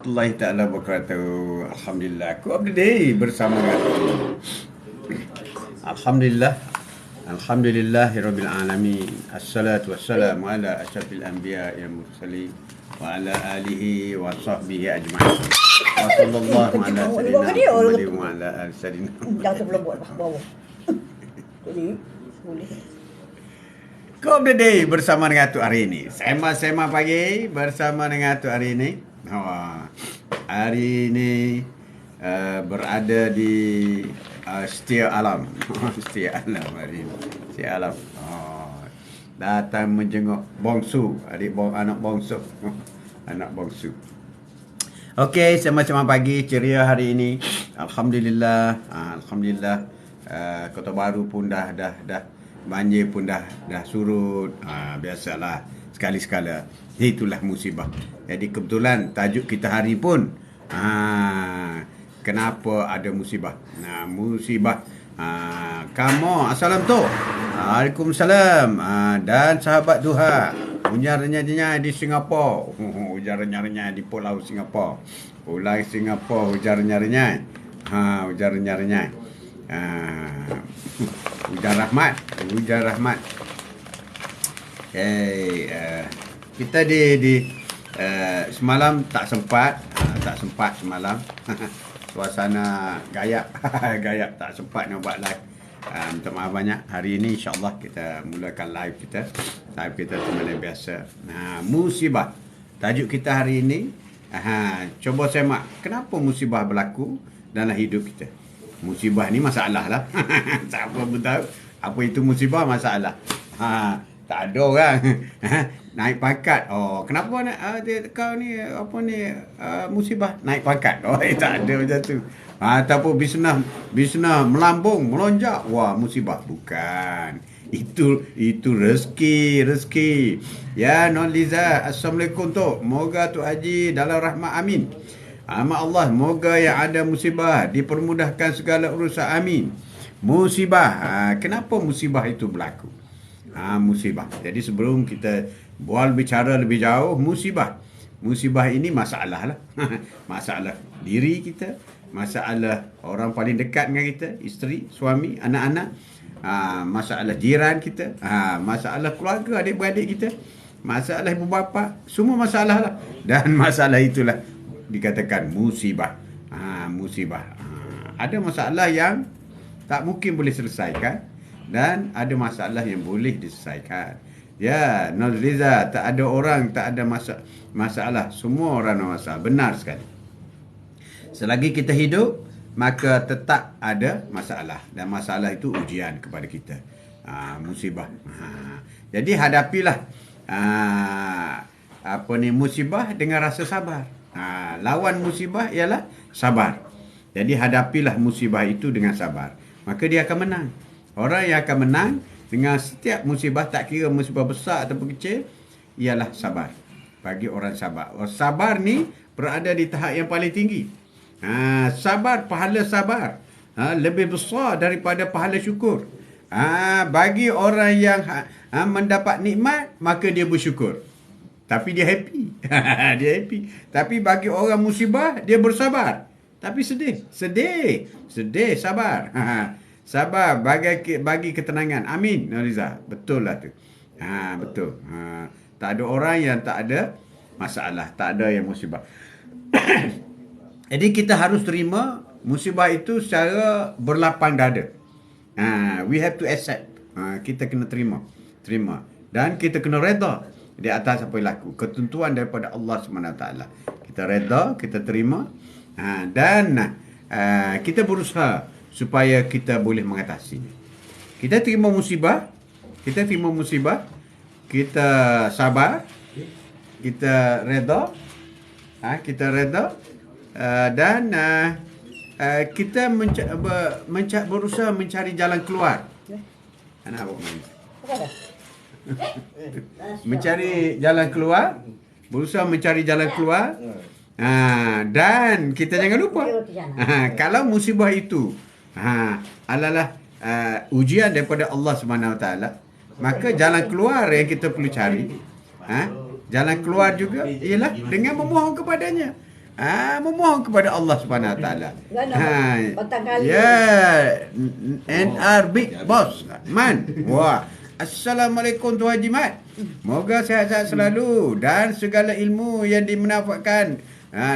Allah Ta'ala wabarakatuh. Alhamdulillah. Aku update day bersama dengan Alhamdulillah. Alhamdulillahirabbil alamin. Assalatu wassalamu ala asyrafil anbiya'i wal mursalin wa ala alihi wa sahbihi ajma'in. Wa sallallahu ala sayyidina Muhammadin wa ala ali sayyidina. Jangan terlalu buat bawah. Jadi boleh. Kau update day bersama dengan Tok hari ini. Sema pagi bersama dengan Tok hari ini. Hari ini berada di Setia Alam. Setia Alam hari ini. Setia Alam. Datang menjenguk bongsu, anak bongsu. Anak bongsu. Okey, sama-sama pagi ceria hari ini. Alhamdulillah. Alhamdulillah. Kota Baru pun dah banjir pun dah surut. Biasalah sekali-sekala. Itulah musibah. Jadi kebetulan tajuk kita hari pun kenapa ada musibah. Musibah. Kamu assalam tu. Waalaikumsalam. Dan sahabat duha. Hujan-renyanya di Singapura. Hujan-renyanya di Pulau Singapura. Pulau Singapura hujan-renyanya. Hujan-renyanya. Hujan rahmat. Hujan rahmat. Kita semalam tak sempat semalam. Suasana gayak tak sempat nak buat live. Minta maaf banyak. Hari ini insya-Allah kita mulakan live kita seperti biasa. Musibah. Tajuk kita hari ini. Cuba semak kenapa musibah berlaku dalam hidup kita. Musibah ni masalah lah. Siapa pun tahu apa itu musibah, masalah. Tak ada orang naik pangkat. Kenapa kau ni musibah naik pangkat? Tak ada macam tu. Ataupun bisnes melambung, melonjak. Wah, musibah. Bukan. Itu rezeki. Ya Non Liza, assalamualaikum tu. Moga tu Haji dalam rahmat amin. Amat Allah, moga yang ada musibah dipermudahkan segala urusan amin. Musibah. Kenapa musibah itu berlaku? Musibah. Jadi sebelum kita bicara lebih jauh, musibah ini masalah lah. Masalah diri kita, masalah orang paling dekat dengan kita, isteri, suami, anak-anak, masalah jiran kita, masalah keluarga, adik-beradik kita, masalah ibu bapa, semua masalah lah. Dan masalah itulah dikatakan musibah. Musibah. Ada masalah yang tak mungkin boleh selesaikan, dan ada masalah yang boleh diselesaikan. Ya, Nozliza, tak ada orang tak ada masalah. Semua orang ada masalah. Benar sekali. Selagi kita hidup, maka tetap ada masalah. Dan masalah itu ujian kepada kita. Musibah. Jadi hadapilah musibah dengan rasa sabar. Lawan musibah ialah sabar. Jadi hadapilah musibah itu dengan sabar. Maka dia akan menang. Orang yang akan menang dengan setiap musibah, tak kira musibah besar ataupun kecil, ialah sabar. Bagi orang sabar. Orang sabar ni berada di tahap yang paling tinggi. Sabar, pahala sabar lebih besar daripada pahala syukur. Bagi orang yang mendapat nikmat, maka dia bersyukur. Tapi dia happy. Dia happy. Tapi bagi orang musibah, dia bersabar. Tapi sedih, sabar. Sabar bagi ketenangan. Amin, Noriza. Betul lah tu. Betul. Tak ada orang yang tak ada masalah, tak ada yang musibah. Jadi kita harus terima musibah itu secara berlapang dada. We have to accept. Kita kena terima. Dan kita kena reda di atas apa yang berlaku. Ketentuan daripada Allah SWT. Kita reda, kita terima. Dan kita berusaha supaya kita boleh mengatasinya. Kita terima musibah, kita sabar, kita reda, dan kita berusaha mencari jalan keluar. Anak apa main? Berusaha mencari jalan keluar. Dan kita jangan lupa, kalau musibah itu adalah ujian daripada Allah SWT, maka jalan keluar yang kita perlu cari, jalan keluar juga ialah dengan memohon kepadanya. Memohon kepada Allah Subhanahu Wa Taala. Batang kali. Ya, NR Big Boss Man. Wah. Assalamualaikum Tuan Haji Mat. Moga sihat-sihat selalu dan segala ilmu yang dimanfaatkan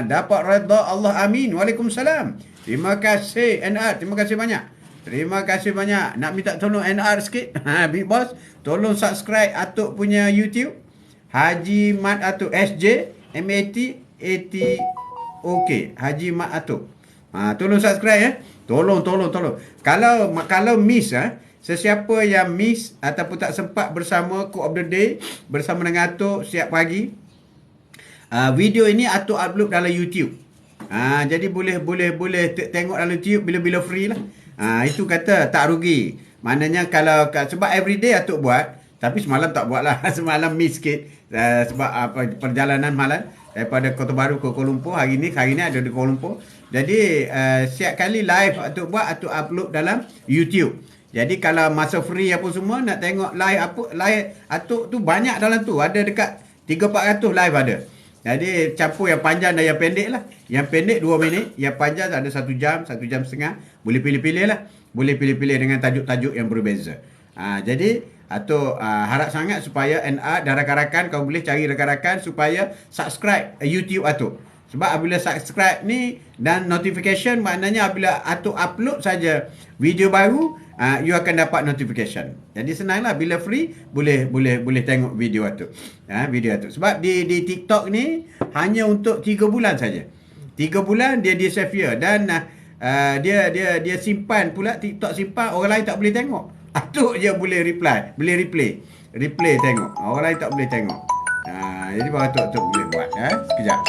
dapat redha Allah, amin. Waalaikumsalam. Terima kasih NR, terima kasih banyak. Terima kasih banyak. Nak minta tolong NR sikit. Big Boss, tolong subscribe Atuk punya YouTube. Haji Mat Atuk, SJ MAT ATOK. Haji Mat Atuk. Tolong subscribe ya. Tolong. Kalau miss sesiapa yang miss ataupun tak sempat bersama Quote of the Day bersama dengan Atuk siap pagi, video ini Atuk upload dalam YouTube. Jadi boleh tengok dalam YouTube bila free lah. Itu kata tak rugi. Maknanya kalau sebab everyday Atuk buat, tapi semalam tak buat lah. Semalam miss sikit sebab perjalanan malam daripada Kota Baru ke Kuala Lumpur. Hari ni ada di Kuala Lumpur. Jadi setiap kali live Atuk buat, Atuk upload dalam YouTube. Jadi kalau masa free apa semua nak tengok live Atuk tu banyak dalam tu. Ada dekat 300-400 live ada. Jadi campur yang panjang dan yang pendek lah. Yang pendek 2 minit, yang panjang ada 1 jam, 1 jam setengah. Boleh pilih-pilih lah. Boleh pilih-pilih dengan tajuk-tajuk yang berbeza. Jadi Atuk harap sangat supaya NR dan rakan-rakan, kau boleh cari rakan-rakan supaya subscribe YouTube Atuk. Sebab apabila subscribe ni dan notification, maknanya apabila Atuk upload saja video baru, you akan dapat notification. Jadi senanglah, bila free boleh tengok video Atuk. Video Atuk. Sebab di TikTok ni hanya untuk 3 bulan saja. 3 bulan dia save dan dia simpan pula, TikTok simpan, orang lain tak boleh tengok. Atuk je boleh replay tengok. Orang lain tak boleh tengok. Jadi baru Atuk boleh buat. Sekejap.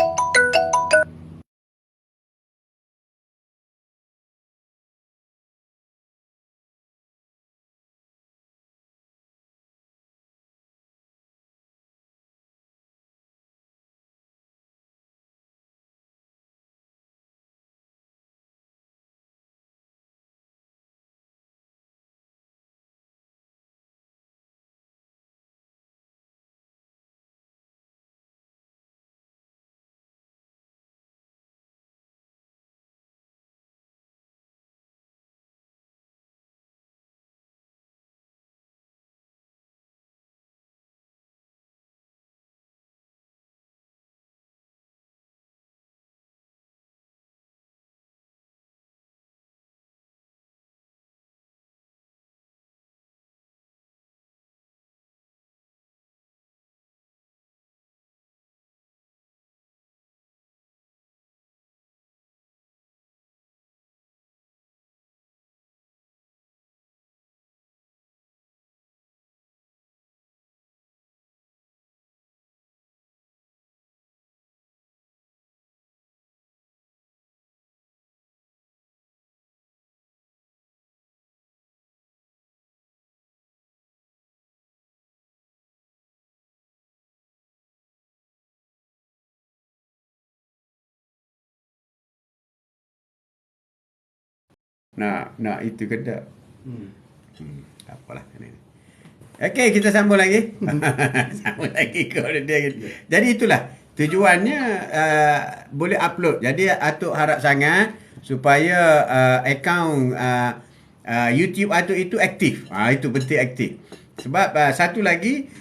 Nak itu ke tak? Tak apalah. Okey, kita sambung lagi. Sambung lagi ke dia. Jadi itulah tujuannya, boleh upload. Jadi Atuk harap sangat supaya akaun YouTube Atuk itu aktif. Itu penting aktif. Sebab satu lagi,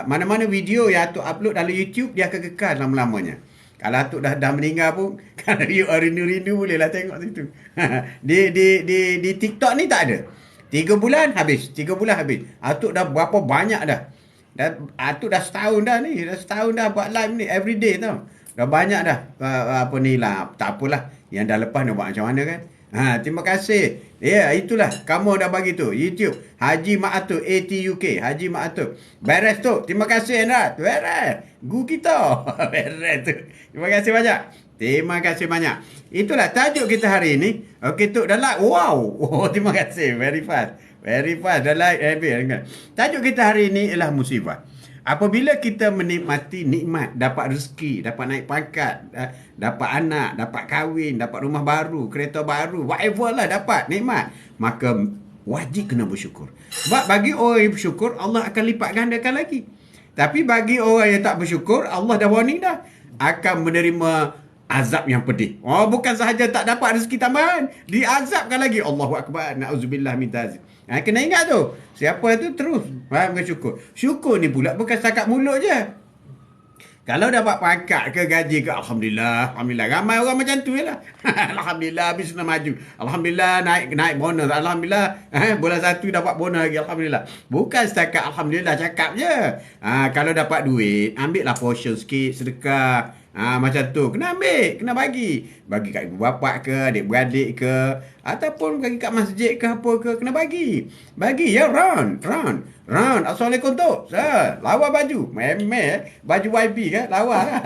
mana-mana video yang Atuk upload dalam YouTube, dia akan kekal lama-lamanya. Kalau Atuk dah meninggal pun, kalau you rindu-rindu bolehlah tengok situ. Di TikTok ni tak ada. 3 bulan habis. Atuk dah berapa banyak dah. Atuk dah setahun dah ni. Dah setahun dah buat live ni everyday tau. Dah banyak dah. Apa ni lah. Tak apalah. Yang dah lepas nak buat macam mana kan. Terima kasih. Itulah. Kamu dah bagi tu. YouTube. Haji Mat Atuk. ATUK. Haji Mat Atuk. Beres tu. Terima kasih Enrat. Beres. Gu kita. Beres tu. Terima kasih banyak. Terima kasih banyak. Itulah tajuk kita hari ini. Okey tu dah like. Wow. Terima kasih. Very fast. Dah like. Tajuk kita hari ini ialah musibah. Apabila kita menikmati nikmat, dapat rezeki, dapat naik pangkat, dapat anak, dapat kahwin, dapat rumah baru, kereta baru, whatever lah dapat nikmat, maka wajib kena bersyukur. Sebab bagi orang yang bersyukur, Allah akan lipat gandakan lagi. Tapi bagi orang yang tak bersyukur, Allah dah warning dah. akan menerima azab yang pedih. Oh, bukan sahaja tak dapat rezeki tambahan, diazabkan lagi. Allahu akbar. Nauzubillah min dzalik. Kena ingat tu. Siapa tu terus bersyukur. Syukur ni pula bukan setakat mulut je. Kalau dapat pangkat ke gaji ke, Alhamdulillah. Alhamdulillah. Ramai orang macam tu je lah. Alhamdulillah habis nak maju. Alhamdulillah naik bonus. Alhamdulillah bulan 1 dapat bonus lagi. Alhamdulillah. Bukan setakat Alhamdulillah cakap je. Kalau dapat duit, ambil lah portion sikit, sedekah. Macam tu. Kena ambil. Kena bagi. Bagi kat ibu bapa ke, adik-beradik ke. Ataupun bagi kat masjid ke apa ke. Kena bagi. Bagi ya, Ron. Assalamualaikum tu. Lawa baju. Baju YB kan. Lawa kan.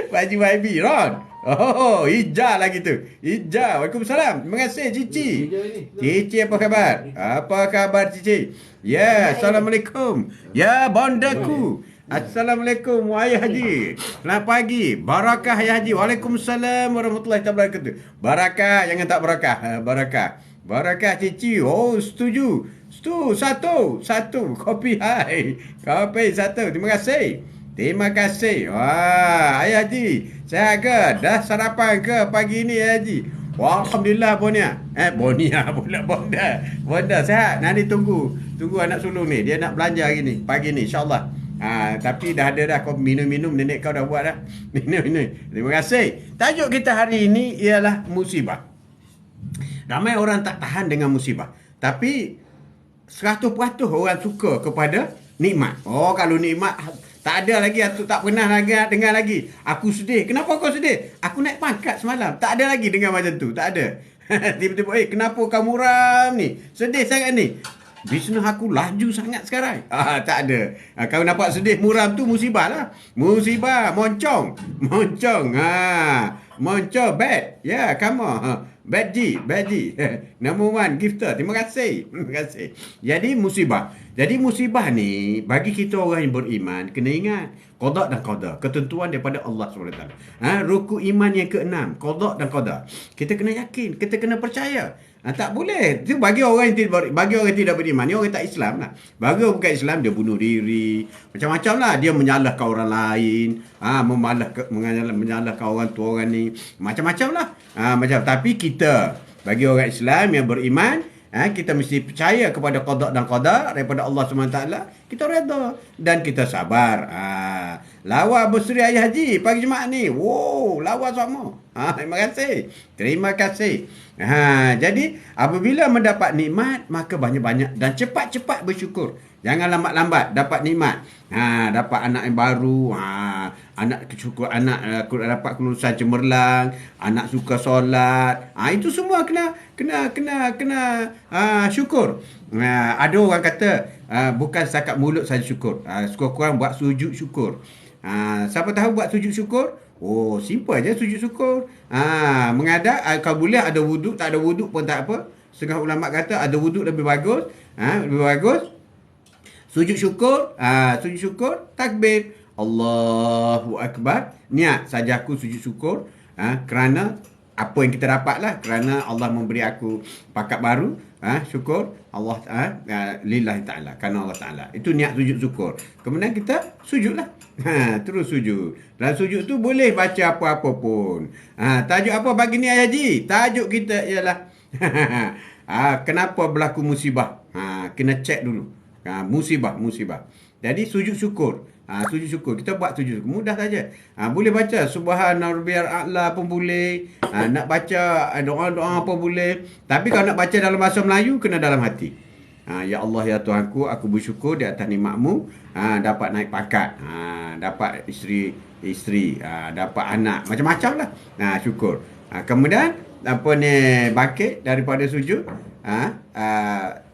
Baju YB. Ron. Oh, hijau lagi tu. Hijau. Waalaikumsalam. Terima kasih Cici. Cici apa khabar? Apa khabar Cici? Ya, Assalamualaikum. Ya, bondaku. Assalamualaikum Ayah Haji. Selamat pagi. Barakah Ayah Haji. Waalaikumsalam warahmatullahi wabarakatuh. Barakah, jangan tak barakah. Barakah Cici. Oh, setuju. Satu. Kopi hai. Kopi satu. Terima kasih. Wah, Ayah Haji. Sihat ke? Dah sarapan ke pagi ni Ayah Haji? Wah, Alhamdulillah Bonia. Bonia pula Bonda sihat. Nanti tunggu anak sulung ni. Dia nak belanja hari ni. Pagi ni insyaAllah. Tapi dah ada dah kau minum-minum, nenek kau dah buat dah. Minum. Terima kasih. Tajuk kita hari ini ialah musibah. Ramai orang tak tahan dengan musibah. Tapi 100% orang suka kepada nikmat. Oh, kalau nikmat tak ada lagi, aku tak pernah lagi dengar lagi. Aku sedih. Kenapa kau sedih? Aku naik pangkat semalam. Tak ada lagi dengar macam tu. Tak ada. Tiba-tiba, kenapa kau muram ni? Sedih sangat ni. Bisnes aku laju sangat sekarang. Tak ada. Kau nampak sedih muram tu musibah lah. Musibah, moncong. Moncong, bad. Ya, come on. Bad G. Number one, gifter. Terima kasih. Jadi musibah ni, bagi kita orang yang beriman, kena ingat. Qada dan qadar. Ketentuan daripada Allah SWT. Rukun iman yang ke-6. Qada dan qadar. Kita kena yakin. Kita kena percaya. Tak boleh. Itu bagi orang yang tidak beriman. Ni orang tak Islam lah. Bagi orang bukan Islam, dia bunuh diri. Macam-macam lah. Dia menyalahkan orang lain. Menyalahkan orang tua orang ni. Macam-macam lah. Tapi kita, bagi orang Islam yang beriman, kita mesti percaya kepada qada dan qadar daripada Allah SWT. Kita reda dan kita sabar. Lawa berseri Ayah Haji pagi Jumaat ni. Wow, lawa semua. Terima kasih. Jadi apabila mendapat nikmat, maka banyak-banyak dan cepat-cepat bersyukur. Jangan lambat-lambat dapat nikmat. Dapat anak yang baru, anak dapat kelulusan cemerlang, anak suka solat. Itu semua kena syukur. Ada orang kata bukan setakat mulut saja syukur. Kurang buat sujud syukur. Siapa tahu buat sujud syukur? Oh, simple aja sujud syukur. Mengadap, kalau boleh ada wuduk, tak ada wuduk pun tak apa. Setengah ulama kata ada wuduk lebih bagus. Sujud syukur, takbir, Allahu Akbar. Niat saja aku sujud syukur kerana apa yang kita dapat lah, kerana Allah memberi aku pakat baru. Syukur Allah lillahi ta'ala, kerana Allah Ta'ala. Itu niat sujud syukur. Kemudian kita sujudlah. Terus sujud. Dan sujud tu boleh baca apa-apa pun. Tajuk apa pagi ni Ayah Haji? Tajuk kita ialah kenapa berlaku musibah. Kena cek dulu. Musibah. Jadi sujud syukur. Sujud syukur. Kita buat sujud syukur. Mudah saja. Boleh baca Subhana rabbiyal a'la pun boleh. Nak baca doa-doa apa boleh. Tapi kalau nak baca dalam bahasa Melayu, kena dalam hati. Ya Allah, ya Tuhanku, aku bersyukur di atas nikmat-Mu. Dapat naik pangkat. Dapat isteri. Dapat anak. Macam-macam lah. Syukur. Kemudian, bangkit daripada sujud.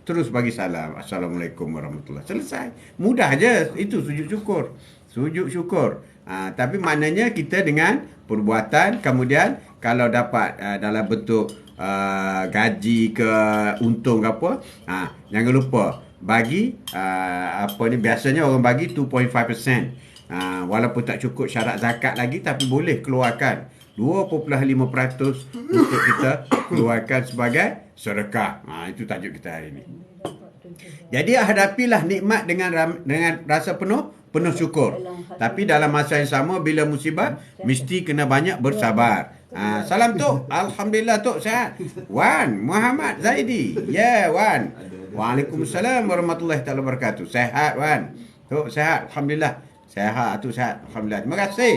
Terus bagi salam. Assalamualaikum warahmatullahi wabarakatuh. Selesai. Mudah je. Itu sujud syukur. Tapi maknanya kita dengan perbuatan. Kemudian kalau dapat dalam bentuk gaji ke untung ke apa, jangan lupa bagi biasanya orang bagi 2.5%. Walaupun tak cukup syarat zakat lagi, tapi boleh keluarkan 2.5% untuk kita keluarkan sebagai sedekah. Itu tajuk kita hari ini. Jadi hadapilah nikmat dengan rasa penuh syukur. Tapi dalam masa yang sama bila musibah mesti kena banyak bersabar. Salam Tok. Alhamdulillah Tok sihat. Wan Muhammad Zaidi. Ya Wan. Waalaikumsalam warahmatullahi taala wabarakatuh. Sihat Wan. Tok sihat. Alhamdulillah. Sihat tu sihat. Alhamdulillah. Terima kasih.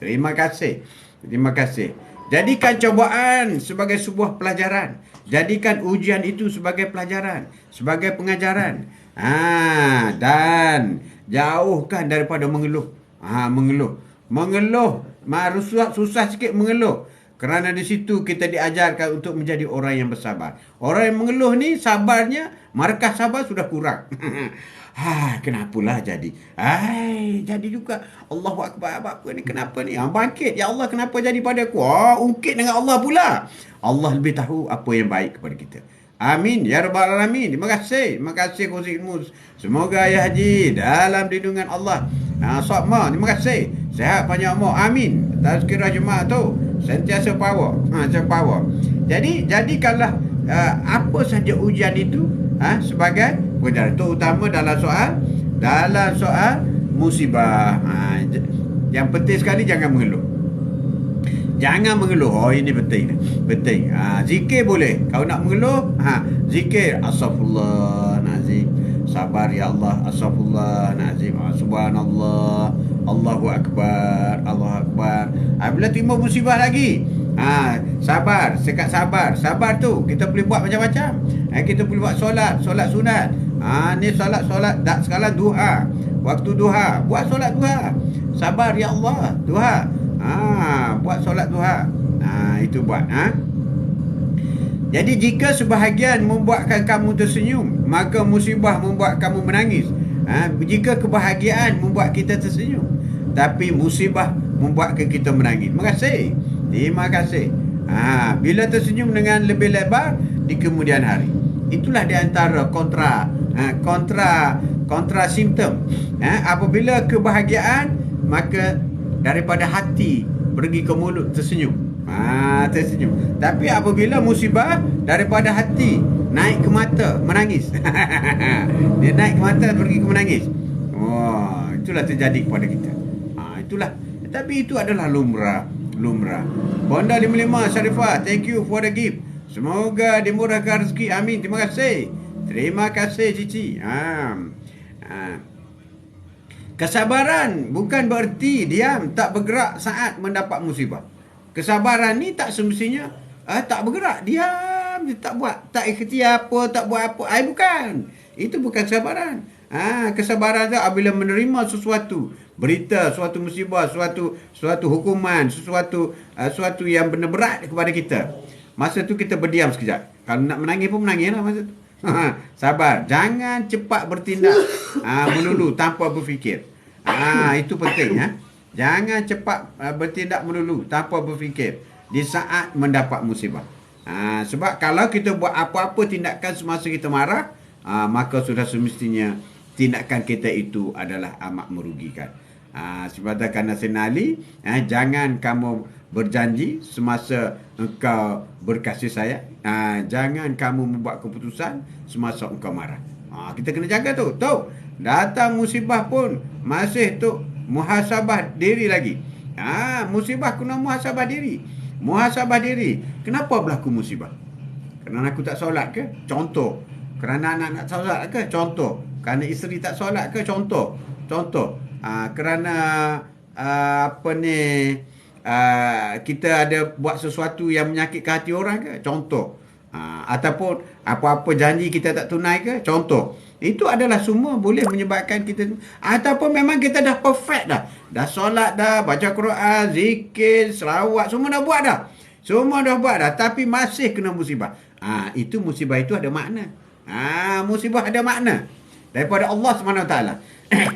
Terima kasih. Terima kasih. Jadikan cobaan sebagai sebuah pelajaran. Jadikan ujian itu sebagai pelajaran, sebagai pengajaran. Dan jauhkan daripada mengeluh. Mengeluh. Susah sikit mengeluh. Kerana di situ kita diajarkan untuk menjadi orang yang bersabar. Orang yang mengeluh ni sabarnya, markah sabar sudah kurang. Kenapalah jadi? Jadi juga. Allahu Akbar, apa ni? Kenapa ni? Bangkit. Ya Allah, kenapa jadi pada aku? Ungkit dengan Allah pula. Allah lebih tahu apa yang baik kepada kita. Amin. Ya Rabbal Alamin. Terima kasih. Terima kasih kongsi ilmu. Semoga Ayah Haji dalam lindungan Allah. Sokma, terima kasih. Sehat panjang umur. Amin. Tazkirah Jumaat tu. Sentiasa power. Power. Jadi, jadikanlah apa saja ujian itu sebagai pelajaran. Terutama dalam soal musibah. Yang penting sekali jangan mengeluh. Jangan mengeluh. Ini penting. Penting. Zikir boleh. Kalau nak mengeluh, zikir. Astaghfirullahalazim. Sabar ya Allah. Astaghfirullahalazim. Subhanallah. Allahu Akbar. Allahu Akbar. Bila timbul musibah lagi, sabar. Sekat sabar. Sabar tu kita boleh buat macam-macam. Kita boleh buat solat sunat. Ni solat dak sekarang duha. Waktu duha, buat solat duha. Sabar ya Allah. Duha. Buat solat duha. Itu buat. Jadi jika sebahagian membuatkan kamu tersenyum, maka musibah membuat kamu menangis. Jika kebahagiaan membuat kita tersenyum, tapi musibah membuatkan kita menangis. Terima kasih. Bila tersenyum dengan lebih lebar di kemudian hari. Itulah di antara kontra simptom. Apabila kebahagiaan, maka daripada hati pergi ke mulut tersenyum. Tersenyum. Tapi apabila musibah, daripada hati naik ke mata menangis. Dia naik ke mata pergi ke menangis. Itulah terjadi kepada kita. Itulah. Tapi itu adalah lumrah. Bonda 55 Syarifah, thank you for the gift. Semoga dimurahkan rezeki. Amin. Terima kasih. Terima kasih Cici. Kesabaran bukan bererti diam, tak bergerak saat mendapat musibah. Kesabaran ni tak semestinya tak bergerak, diam, tak buat, tak ikhtiar apa, tak buat apa. Bukan. Itu bukan kesabaran. Kesabaran tu apabila menerima sesuatu, berita, suatu musibah, suatu hukuman, suatu yang benar berat kepada kita. Masa tu kita berdiam sekejap. Kalau nak menangis pun menangislah masa tu. Sabar. Jangan cepat bertindak melulu tanpa berfikir. Itu penting. Jangan cepat bertindak melulu tanpa berfikir di saat mendapat musibah. Sebab kalau kita buat apa-apa tindakan semasa kita marah, maka sudah semestinya tindakan kita itu adalah amat merugikan. Sebagaimana Sayyidina Ali, jangan kamu berjanji semasa engkau berkasih sayang. Jangan kamu membuat keputusan semasa engkau marah. Kita kena jaga tu. Datang musibah pun masih tu muhasabah diri lagi. Musibah kena muhasabah diri. Kenapa berlaku musibah? Kerana aku tak solat ke? Contoh. Kerana anak tak solat ke? Contoh. Kerana isteri tak solat ke? Contoh. Kerana kita ada buat sesuatu yang menyakitkan hati orang ke? Contoh. Ataupun apa-apa janji kita tak tunai ke? Contoh. Itu adalah semua boleh menyebabkan kita, ataupun memang kita dah perfect dah. Dah solat dah, baca Quran, zikir, selawat, semua dah buat dah. Tapi masih kena musibah. Itu musibah itu ada makna. Musibah ada makna daripada Allah SWT.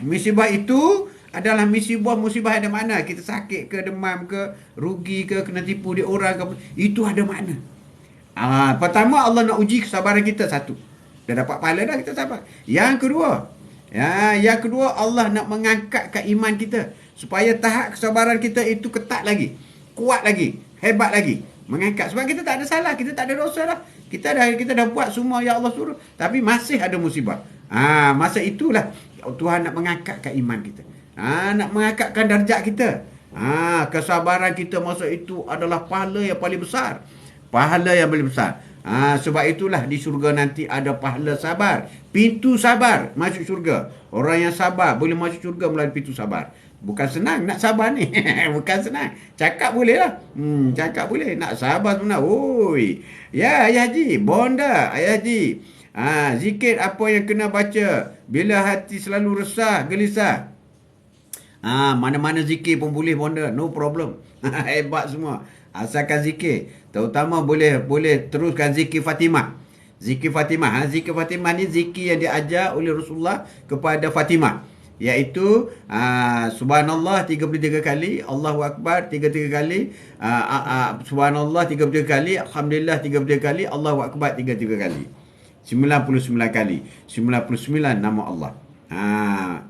Musibah itu adalah musibah ada makna. Kita sakit ke, demam ke, rugi ke, kena tipu dia orang ke, itu ada makna. Pertama, Allah nak uji kesabaran kita. Satu, dah dapat pahala dah, kita sabar. Yang kedua, Allah nak mengangkatkan iman kita supaya tahap kesabaran kita itu ketat lagi, kuat lagi, hebat lagi. Mengangkat. Sebab kita tak ada salah, kita tak ada dosa dah. Kita dah buat semua yang Allah suruh. Tapi masih ada musibah. Masa itulah Tuhan nak mengangkatkan iman kita. Nak mengangkatkan darjat kita. Kesabaran kita masa itu adalah pahala yang paling besar. Pahala yang paling besar. Sebab itulah di syurga nanti ada pahala sabar. Pintu sabar masuk syurga. Orang yang sabar boleh masuk syurga melalui pintu sabar. Bukan senang nak sabar ni. Bukan senang. Cakap boleh lah. Cakap boleh. Nak sabar sebenarnya. Oi. Ya, Ayah Haji. Bonda, Ayah Haji. Zikir apa yang kena baca bila hati selalu resah, gelisah. Mana-mana zikir pun boleh, Bonda. No problem. Hebat semua. Asalkan zikir. Terutama boleh teruskan zikir Fatimah. Zikir Fatimah. Zikir Fatimah ni zikir yang diajar oleh Rasulullah kepada Fatimah. Iaitu Subhanallah 33 kali, Allahu Akbar 33 kali, Subhanallah 33 kali, Alhamdulillah 33 kali, Allahu Akbar 33 kali. 99 kali. 99 nama Allah.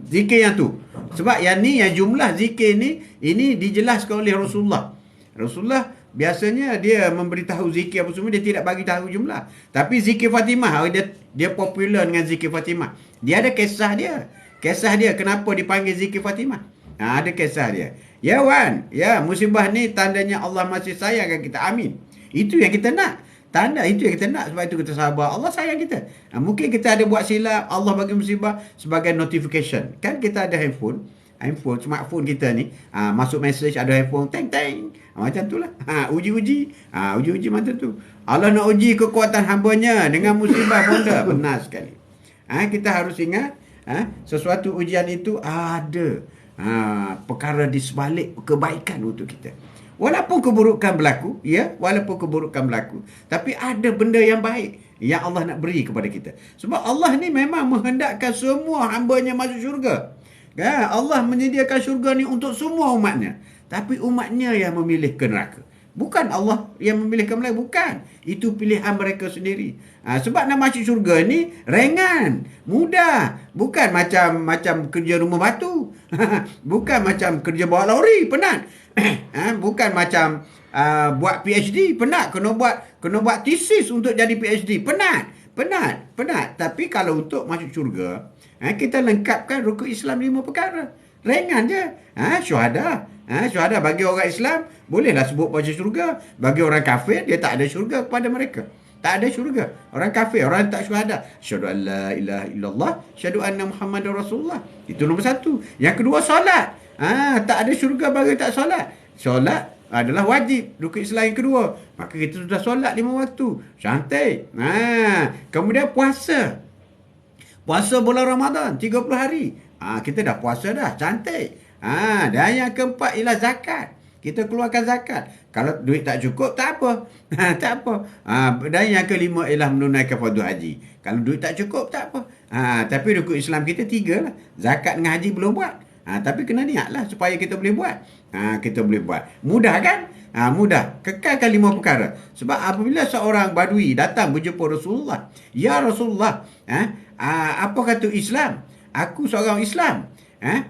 Zikir yang tu. Sebab yang ni, yang jumlah zikir ni, ini dijelaskan oleh Rasulullah. Rasulullah biasanya dia memberitahu zikir apa semua, dia tidak bagi tahu jumlah. Tapi zikir Fatimah, dia popular dengan zikir Fatimah. Dia ada kisah dia. Kisah dia kenapa dipanggil zikir Fatimah. Ada kisah dia. Ya Wan, ya musibah ni tandanya Allah masih sayangkan kita. Amin. Itu yang kita nak. Tanda itu yang kita nak. Sebab itu kita sabar. Allah sayang kita. Mungkin kita ada buat silap, Allah bagi musibah sebagai notification. Kan kita ada handphone, smartphone kita ni, masuk message ada handphone, teng. Macam tu lah. Uji-uji macam tu. Allah nak uji kekuatan hambanya dengan musibah Bonda. Benar sekali. Kita harus ingat, sesuatu ujian itu ada perkara di sebalik kebaikan untuk kita. Walaupun keburukan berlaku, tapi ada benda yang baik yang Allah nak beri kepada kita. Sebab Allah ni memang menghendakkan semua hamba-Nya masuk syurga. Allah menyediakan syurga ni untuk semua umatnya. Tapi umatnya yang memilih ke neraka. Bukan Allah yang memilihkan mereka. Bukan. Itu pilihan mereka sendiri. Sebab nak masuk syurga ni ringan, mudah. Bukan macam kerja rumah batu. Bukan macam kerja bawa lori, penat. Bukan macam buat PhD, penat. Kena buat tesis untuk jadi PhD. Penat. Tapi kalau untuk masuk syurga, kita lengkapkan rukun Islam 5 perkara. Ringan je. Syuhada. Syuhada bagi orang Islam bolehlah sebut masuk syurga. Bagi orang kafir dia tak ada syurga kepada mereka. Tak ada syurga. Orang kafir, orang tak syuhada. Asyhadu an la ilaha illallah, asyhadu anna Muhammadar Rasulullah. Itu nombor 1. Yang kedua, solat. Tak ada syurga bagi tak solat. Solat adalah wajib, rukun Islam yang kedua. Maka kita sudah solat 5 waktu. Cantik. Kemudian puasa. Puasa bulan Ramadan 30 hari. Kita dah puasa dah. Cantik. Dan yang keempat ialah zakat. Kita keluarkan zakat. Kalau duit tak cukup, tak apa. Tak apa. Dan yang kelima ialah menunaikan fardu haji. Kalau duit tak cukup, tak apa. Tapi rukun Islam kita 3 lah. Zakat dengan haji belum buat. Tapi kena niat lah supaya kita boleh buat. Kita boleh buat. Mudah kan? Mudah. Kekalkan 5 perkara. Sebab apabila seorang badui datang berjumpa Rasulullah. Ya Rasulullah. Apa kata Islam? Aku seorang Islam.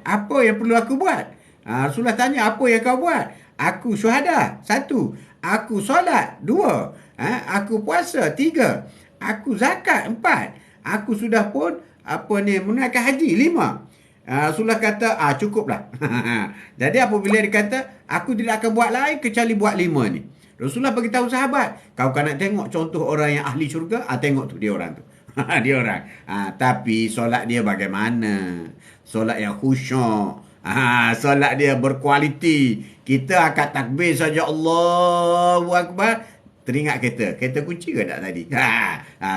Apa yang perlu aku buat? Rasulullah tanya, apa yang kau buat? Aku syuhada 1. Aku solat 2. Aku puasa 3. Aku zakat 4. Aku sudah pun menunaikan haji 5. Rasulullah kata, cukuplah. Jadi apabila dia kata, aku tidak akan buat lain kecuali buat 5 ni. Rasulullah beritahu sahabat, kau kan nak tengok contoh orang yang ahli syurga, tengok tu dia orang tu. Dia orang. Tapi solat dia bagaimana? Solat yang khusyuk. Solat dia berkualiti. Kita akan takbir saja, Allahu Akbar. Teringat kereta kunci ke tak tadi?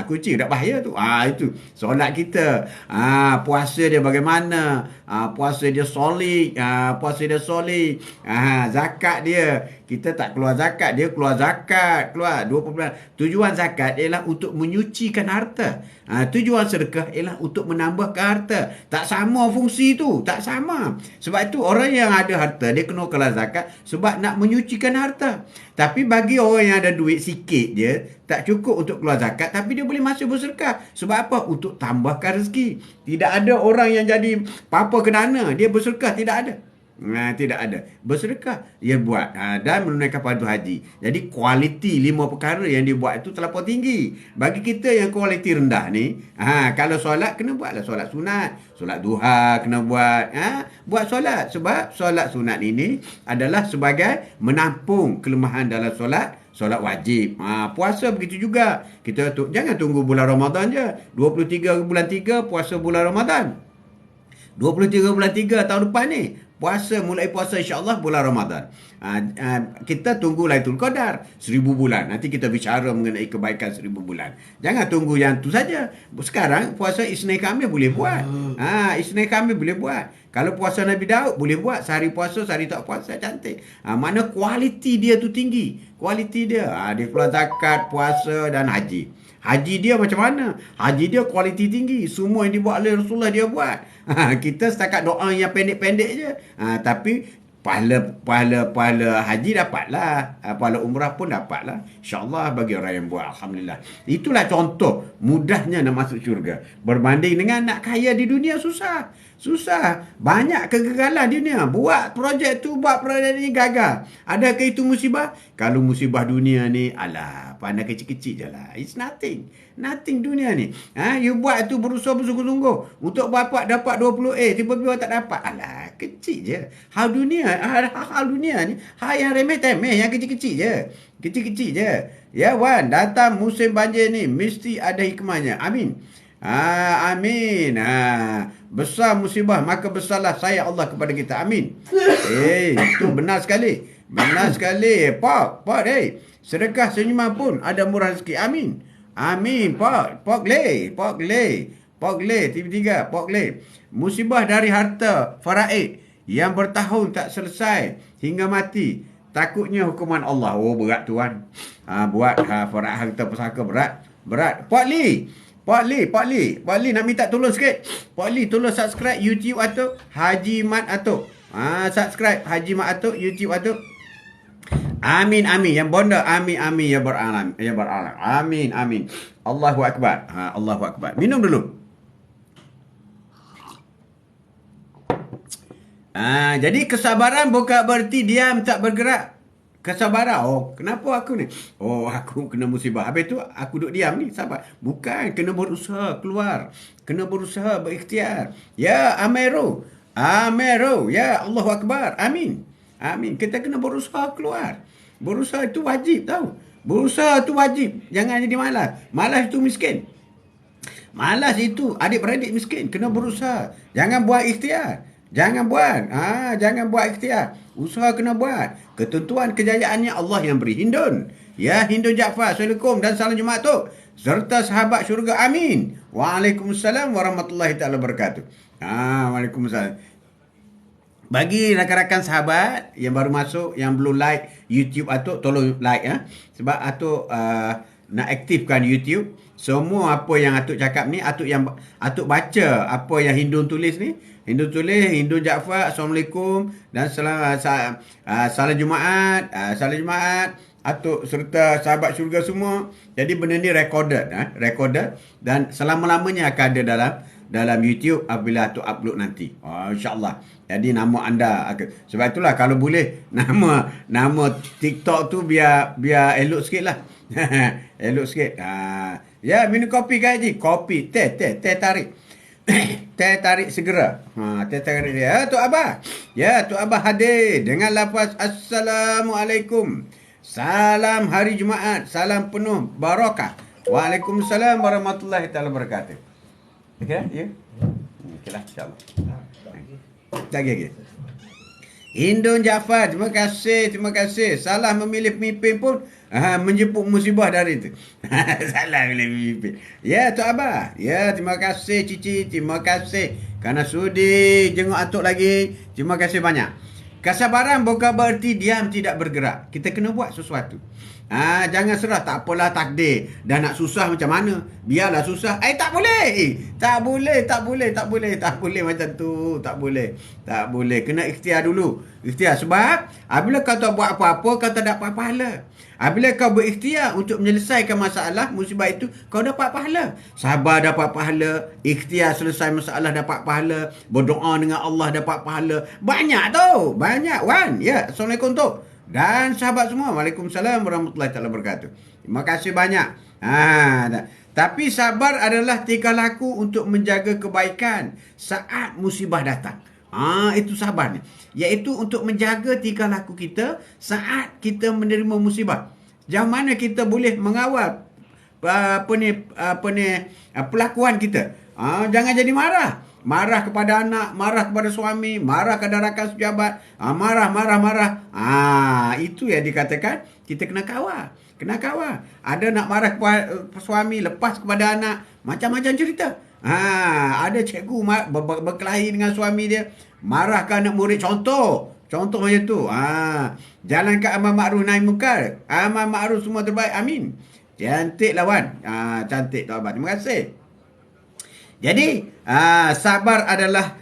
Kunci tak bahaya tu. Itu solat kita. Puasa dia bagaimana? Puasa dia solid. Zakat dia, kita tak keluar zakat, dia keluar zakat, keluar 20%. Tujuan zakat ialah untuk menyucikan harta. Tujuan sedekah ialah untuk menambahkan harta. Tak sama fungsi tu, tak sama. Sebab itu orang yang ada harta dia kena keluar zakat sebab nak menyucikan harta. Tapi bagi orang yang ada duit sikit je, tak cukup untuk keluar zakat, tapi dia boleh masuk bersedekah. Sebab apa? Untuk tambahkan rezeki. Tidak ada orang yang jadi papa kenana dia bersedekah, tidak ada. Tidak ada. Bersedekah, dia buat. Dan menunaikan fardu haji. Jadi kualiti 5 perkara yang dia buat itu terlampau tinggi. Bagi kita yang kualiti rendah ni, kalau solat, kena buatlah solat sunat. Solat duha kena buat. Buat solat. Sebab solat sunat ini adalah sebagai menampung kelemahan dalam solat wajib. Puasa begitu juga. Kita jangan tunggu bulan Ramadan je. 23 bulan 3 puasa bulan Ramadan. 23 bulan 3 tahun depan ni. Mulai puasa insya-Allah bulan Ramadan. Kita tunggu Lailatul Qadar 1000 bulan. Nanti kita bicara mengenai kebaikan 1000 bulan. Jangan tunggu yang tu saja. Sekarang puasa Isnin Khamis boleh buat. Isnin Khamis boleh buat. Kalau puasa Nabi Daud boleh buat. Sehari puasa, sehari tak puasa, cantik. Mana kualiti dia tu tinggi. Kualiti dia. Dia keluar zakat, puasa dan haji. Haji dia macam mana? Haji dia kualiti tinggi. Semua yang dibuat oleh Rasulullah dia buat. Kita setakat doa yang pendek-pendek je. Tapi pahala haji dapatlah. Pahala umrah pun dapatlah. InsyaAllah bagi orang yang buat. Alhamdulillah. Itulah contoh mudahnya nak masuk syurga. Berbanding dengan nak kaya di dunia susah. Banyak kegagalan di dunia. Buat projek tu, buat projek ni gagal. Adakah itu musibah? Kalau musibah dunia ni, pandai kecil-kecil je lah. It's nothing. Nothing dunia ni. You buat tu berusaha bersungguh-sungguh. Untuk dapat 20A, tiba-tiba tak dapat. Kecil je. Hal dunia ni, hal yang remeh-temeh, yang kecil-kecil je. Kecil-kecil je. Ya Wan, datang musim banjir ni, mesti ada hikmahnya. Amin. Amin. Besar musibah, maka besarlah sayang Allah kepada kita. Amin. Itu benar sekali. Benar sekali. Pak, sedekah senyuman pun ada murah rezeki. Amin. Amin. Pak le. Tiga. Pak le. Musibah dari harta faraid yang bertahun tak selesai hingga mati. Takutnya hukuman Allah. Berat tuan. Buat faraid harta pusaka berat. Pak Li nak minta tolong sikit. Pak Li tolong subscribe YouTube Atuk Haji Mat Atuk. Subscribe Haji Mat Atuk YouTube Atuk. Amin. Yang bonda amin ya beralam. Amin. Allahu akbar. Allahu akbar. Minum dulu. Jadi kesabaran bukan berarti diam tak bergerak. Kesabaran. Kenapa aku ni? Aku kena musibah. Habis tu aku duduk diam ni. Sabar. Bukan. Kena berusaha keluar. Kena berusaha berikhtiar. Ya Amero. Ya Allahu Akbar. Amin. Kita kena berusaha keluar. Berusaha itu wajib tau. Berusaha itu wajib. Jangan jadi malas. Malas itu miskin. Malas itu adik-beradik miskin. Kena berusaha. Jangan buat ikhtiar. Jangan buat ikhtiar. Usaha kena buat. Ketentuan kejayaannya Allah yang beri. Hindun. Ya Hindun Jaafar. Assalamualaikum dan salam Jumaat tu. Serta sahabat syurga. Amin. Waalaikumsalam warahmatullahi ta'ala wabarakatuh. Waalaikumsalam. Bagi rakan-rakan sahabat yang baru masuk, yang belum like YouTube Atuk, tolong like ya. Sebab Atuk nak aktifkan YouTube. Semua apa yang Atuk cakap ni, Atuk baca apa yang Hindun tulis ni. Hindun Jaafar, Assalamualaikum dan salam Jumaat. Salam Jumaat Atuk serta sahabat syurga semua. Jadi benda ni recorded dan selama-lamanya akan ada dalam YouTube apabila Atuk upload nanti. InsyaAllah. Jadi nama anda sebab itulah kalau boleh nama TikTok tu biar elok sikit lah. Elok sikit. Ya, minum kopi ke Haji? Kopi, teh tarik. Teh tarik segera. Teh tarik dia. Tok Abah. Ya, Tok Abah hadir dengan lafaz Assalamualaikum. Salam hari Jumaat. Salam penuh barakah. Waalaikumsalam warahmatullahi taala wabarakatuh. Okey, ya. Okeylah, insya-Allah. Lagi. Hindun Jaafar, terima kasih. Salah memilih pemimpin pun menjemput musibah dari itu. Salah memilih pemimpin. Ya, Tok Abah. Ya, terima kasih Cici. Terima kasih kerana sudi jenguk Atuk lagi. Terima kasih banyak. Kesabaran bukan berarti diam tidak bergerak. Kita kena buat sesuatu. Jangan serah, tak apalah takdir. Dah nak susah macam mana? Biarlah susah. Tak boleh. Tak boleh macam tu. Tak boleh. Kena ikhtiar dulu. Sebab apabila kau tak buat apa-apa, kau tak dapat pahala. Apabila kau berikhtiar untuk menyelesaikan masalah, musibah itu, kau dapat pahala. Sabar dapat pahala, ikhtiar selesai masalah dapat pahala, berdoa dengan Allah dapat pahala. Banyak tau, banyak Wan. Ya, Assalamualaikum tu. Dan sahabat semua, Waalaikumsalam warahmatullahi taala wabarakatuh. Terima kasih banyak. Tapi sabar adalah tingkah laku untuk menjaga kebaikan saat musibah datang. Itu sabarnya. Iaitu untuk menjaga tingkah laku kita saat kita menerima musibah. Sejauh mana kita boleh mengawal pelakuan kita. Jangan jadi marah. Marah kepada anak, marah kepada suami, marah kepada rakan sejabat, marah. Itu yang dikatakan kita kena kawal. Kena kawal. Ada nak marah kepada suami, lepas kepada anak, macam-macam cerita. Ada cikgu berkelahi dengan suami dia, marah ke anak murid. Contoh macam tu. Jalan ke amal ma'ruf nahi munkar. Amal ma'ruf semua terbaik. Amin. Cantik lawan. Cantik tuan. Terima kasih. Jadi, sabar adalah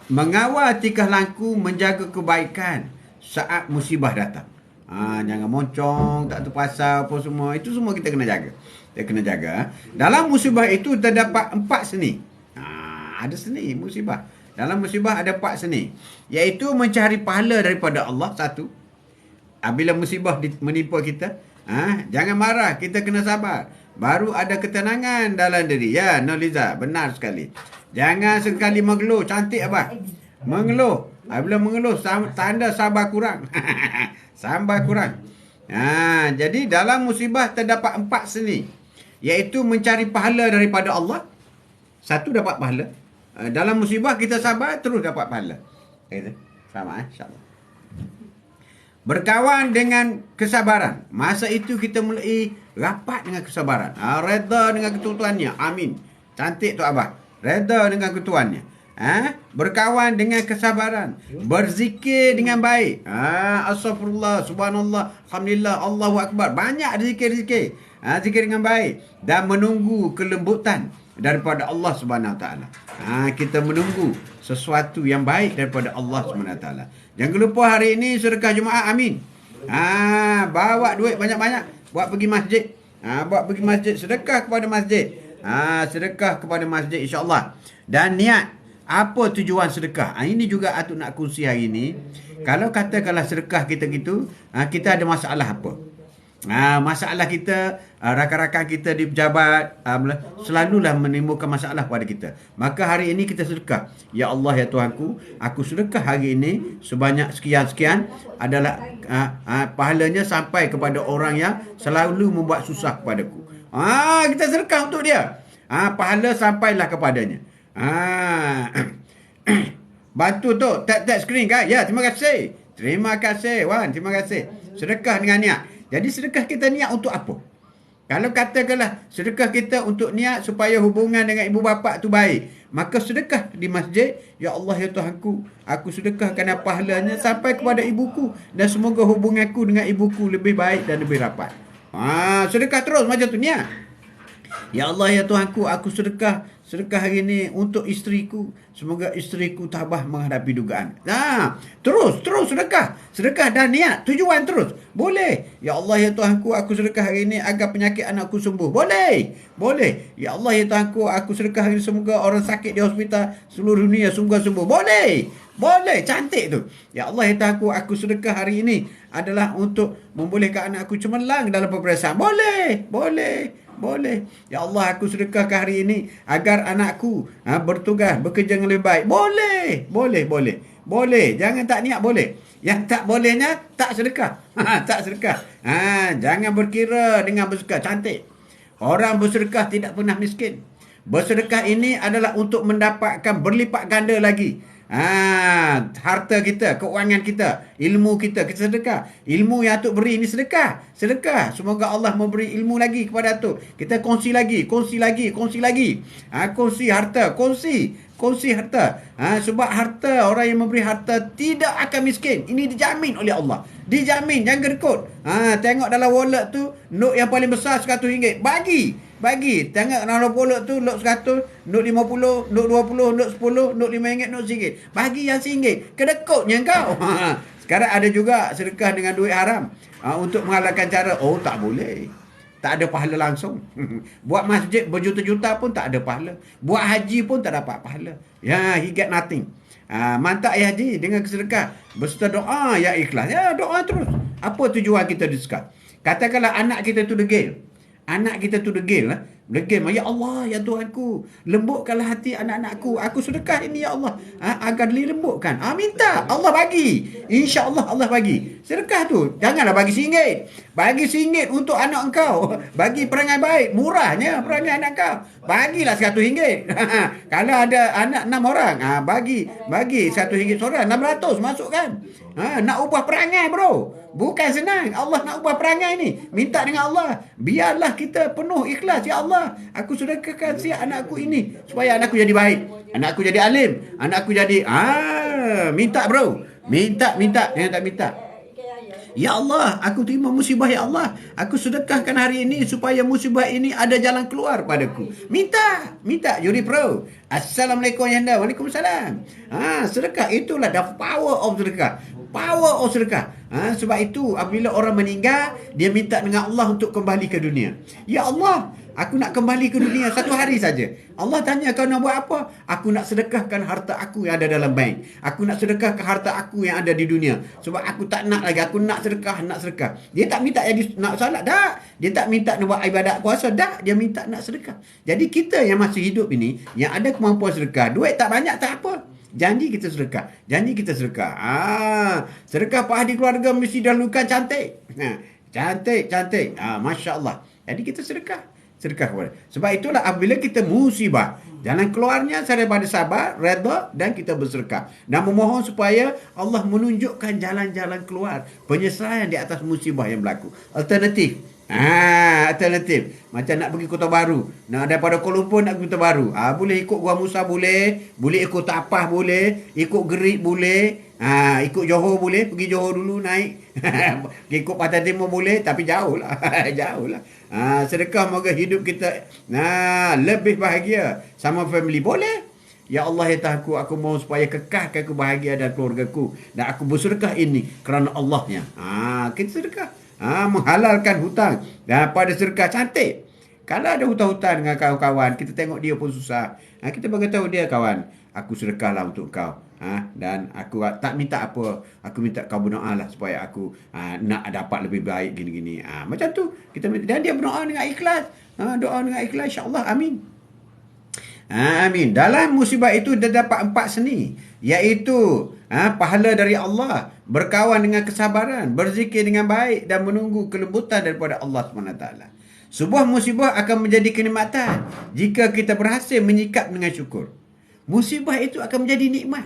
mengawal tingkah laku, menjaga kebaikan saat musibah datang. Jangan moncong, tak terpasal apa semua. Itu semua kita kena jaga. Kita kena jaga. Dalam musibah itu terdapat 4 seni. Ada seni musibah. Dalam musibah ada 4 seni. Iaitu mencari pahala daripada Allah, satu. Bila musibah menimpa kita, jangan marah, kita kena sabar. Baru ada ketenangan dalam diri. Ya, Noliza, benar sekali. Jangan sekali mengeluh. Cantik apa? Mengeluh. Bila mengeluh, tanda sabar kurang. Sabar kurang. Jadi dalam musibah terdapat 4 seni. Iaitu mencari pahala daripada Allah. Satu, dapat pahala. Dalam musibah kita sabar, terus dapat pahala. Sama, insyaAllah. Berkawan dengan kesabaran. Masa itu kita mulai rapat dengan kesabaran. Reda dengan ketentuannya. Amin. Cantik tu Abah. Reda dengan ketentuannya. Berkawan dengan kesabaran. Berzikir dengan baik. Astaghfirullah, subhanallah, alhamdulillah, Allahu akbar. Banyak zikir-zikir. Zikir dengan baik. Dan menunggu kelembutan daripada Allah Subhanahu Wa Taala. Kita menunggu sesuatu yang baik daripada Allah Subhanahu Wa Taala. Jangan lupa hari ini sedekah Jumaat. Amin. Bawa duit banyak-banyak buat pergi masjid. Buat pergi masjid, sedekah kepada masjid. Sedekah kepada masjid, insya-Allah. Dan niat apa tujuan sedekah. Ini juga Atuk nak kongsi hari ini. Kalau katakanlah sedekah kita gitu, kita ada masalah apa? Masalah kita, rakan-rakan kita di pejabat selalulah menimbulkan masalah pada kita. Maka hari ini kita sedekah. Ya Allah, ya Tuhanku, aku sedekah hari ini sebanyak sekian-sekian adalah pahalanya sampai kepada orang yang selalu membuat susah kepadaku. Kita sedekah untuk dia. Pahala sampailah kepadanya. Bantu tu tap screen kan? Ya, terima kasih. Terima kasih Wan, terima kasih. Sedekah dengan niat. Jadi sedekah kita niat untuk apa? Kalau katakanlah sedekah kita untuk niat supaya hubungan dengan ibu bapa tu baik, maka sedekah di masjid, ya Allah, ya Tuhanku, aku sedekahkan pahalanya sampai kepada ibuku dan semoga hubunganku dengan ibuku lebih baik dan lebih rapat. Sedekah terus macam tu niat. Ya Allah, ya Tuhanku, aku sedekah hari ini untuk isteriku. Semoga isteriku tabah menghadapi dugaan. Terus sedekah. Sedekah dan niat. Tujuan terus. Boleh. Ya Allah, ya Tuhanku, aku sedekah hari ini agar penyakit anakku sembuh. Boleh. Ya Allah, ya Tuhanku, aku sedekah hari ini semoga orang sakit di hospital seluruh dunia semoga sembuh. Boleh. Cantik tu. Ya Allah, ya Tuhanku, aku sedekah hari ini adalah untuk membolehkan anakku cemerlang dalam peperiksaan. Boleh. Ya Allah, aku sedekahkan hari ini agar anakku bertugas, bekerja dengan lebih baik. Boleh. Jangan tak niat boleh. Yang tak bolehnya tak sedekah. Tak sedekah. Jangan berkira dengan bersedekah. Cantik. Orang bersedekah tidak pernah miskin. Bersedekah ini adalah untuk mendapatkan berlipat ganda lagi. Harta kita, keuangan kita, ilmu kita sedekah. Ilmu yang Atuk beri ini sedekah. Semoga Allah memberi ilmu lagi kepada Atuk. Kita kongsi lagi. Kongsi harta. Kongsi harta. Sebab harta, orang yang memberi harta tidak akan miskin. Ini dijamin oleh Allah. Dijamin. Jangan gerkut. Tengok dalam wallet tu, note yang paling besar RM100. Bagi. Tengok dalam wallet tu, note 100, note 50, note 20, note 10, note RM5, note RM1. Bagi yang RM1. Kedekutnya kau. Sekarang ada juga sedekah dengan duit haram untuk menghalalkan cara. Oh, tak boleh. Tak ada pahala langsung. Buat masjid berjuta-juta pun tak ada pahala. Buat haji pun tak dapat pahala. Ya, he get nothing. Mantap ya haji dengan kesedekah. Berserta doa yang ikhlas. Ya, doa terus. Apa tujuan kita disekar? Katakanlah anak kita tu degil. Anak kita tu degil lah. Degil. Ya Allah, ya Tuhanku, lembutkanlah hati anak-anakku. Aku sedekah ini ya Allah. Agar dilembutkan. Minta. Allah bagi. InsyaAllah Allah bagi. Sedekah tu. Janganlah bagi RM1. Bagi RM1 untuk anak engkau. Bagi perangai baik. Murahnya perangai anak kau. Bagilah RM100. Kalau ada anak 6 orang. Bagi RM1 seorang. 600 masukkan. Nak ubah perangai bro. Bukan senang. Allah nak ubah perangai ni. Minta dengan Allah. Biarlah kita penuh ikhlas. Ya Allah, aku sedekahkan si anakku ini supaya anakku jadi baik. Anakku jadi alim. Anakku jadi... minta bro. Minta. Jangan tak minta. Ya Allah, aku terima musibah ya Allah. Aku sedekahkan hari ini supaya musibah ini ada jalan keluar padaku. Minta. Yuri Pro. Assalamualaikum Yanda. Waalaikumsalam. Sedekah itulah the power of sedekah. Power of sedekah. Sebab itu apabila orang meninggal, dia minta dengan Allah untuk kembali ke dunia. Ya Allah, aku nak kembali ke dunia satu hari saja. Allah tanya, kau nak buat apa? Aku nak sedekahkan harta aku yang ada dalam bank. Aku nak sedekahkan harta aku yang ada di dunia. Sebab aku tak nak lagi. Aku nak sedekah. Dia tak minta jadi nak salat. Tak. Dia tak minta nak buat ibadat puasa. Tak. Dia minta nak sedekah. Jadi kita yang masih hidup ini, yang ada kemampuan sedekah, duit tak banyak tak apa. Janji kita sedekah. Sedekah Pak Hadi keluarga mesti dahulukan cantik. Cantik. Masya Allah. Jadi kita sedekah kepada. Sebab itulah apabila kita musibah, jalan keluarnya daripada sabar, redha dan kita bersedekah. Dan memohon supaya Allah menunjukkan jalan-jalan keluar, penyelesaian di atas musibah yang berlaku. Alternatif. Macam nak pergi Kota Baru. Nak daripada Kuala Lumpur nak pergi Kota Baru. Boleh ikut Gua Musa boleh. Boleh ikut Tapah boleh. Ikut Gerik boleh. Ikut Johor boleh. Pergi Johor dulu naik. Ikut Pantai Timur boleh. Tapi jauh lah. Sedekah moga hidup kita lebih bahagia sama family. Boleh. Ya Allah ya Tuhanku, aku mohon supaya kekalkan kebahagiaan dan keluargaku. Dan aku bersedekah ini kerana Allahnya. Kita sedekah. Menghalalkan hutang. Dan pada sedekah cantik. Kalau ada hutang-hutang dengan kawan-kawan, kita tengok dia pun susah. Kita beritahu dia, kawan, aku sedekahlah untuk kau. Dan aku tak minta apa. Aku minta kau berdoa lah supaya aku nak dapat lebih baik gini-gini. Macam tu. Kita minta. Dan dia berdoa dengan ikhlas. Doa dengan ikhlas, insyaAllah. Amin. Amin. Dalam musibah itu dia dapat 4 seni, iaitu pahala dari Allah, berkawan dengan kesabaran, berzikir dengan baik dan menunggu kelembutan daripada Allah SWT. Sebuah musibah akan menjadi kenikmatan jika kita berhasil menyikap dengan syukur. Musibah itu akan menjadi nikmat,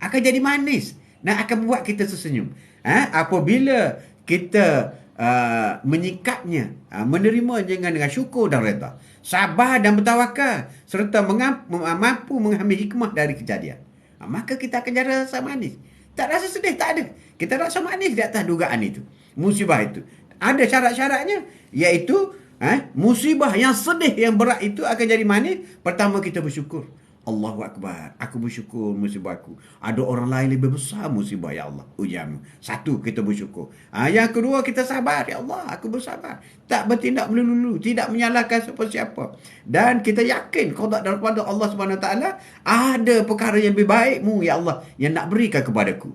akan jadi manis dan akan membuat kita tersenyum. Apabila kita menyikapnya, menerima dengan syukur dan redha, sabar dan bertawakal, serta mampu mengambil hikmah dari kejadian, maka kita akan jadi rasa manis. Tak rasa sedih, tak ada. Kita rasa manis di atas dugaan itu, musibah itu. Ada syarat-syaratnya, iaitu musibah yang sedih, yang berat itu akan jadi manis. Pertama, kita bersyukur. Allahu Akbar. Aku bersyukur musibahku. Ada orang lain lebih besar musibah, ya Allah, ujianmu. Satu, kita bersyukur. Yang kedua, kita sabar. Ya Allah, aku bersabar. Tak bertindak melulu, tidak menyalahkan siapa-siapa. Dan kita yakin qada daripada Allah SWT, ada perkara yang lebih baikmu, ya Allah, yang nak berikan kepadaku.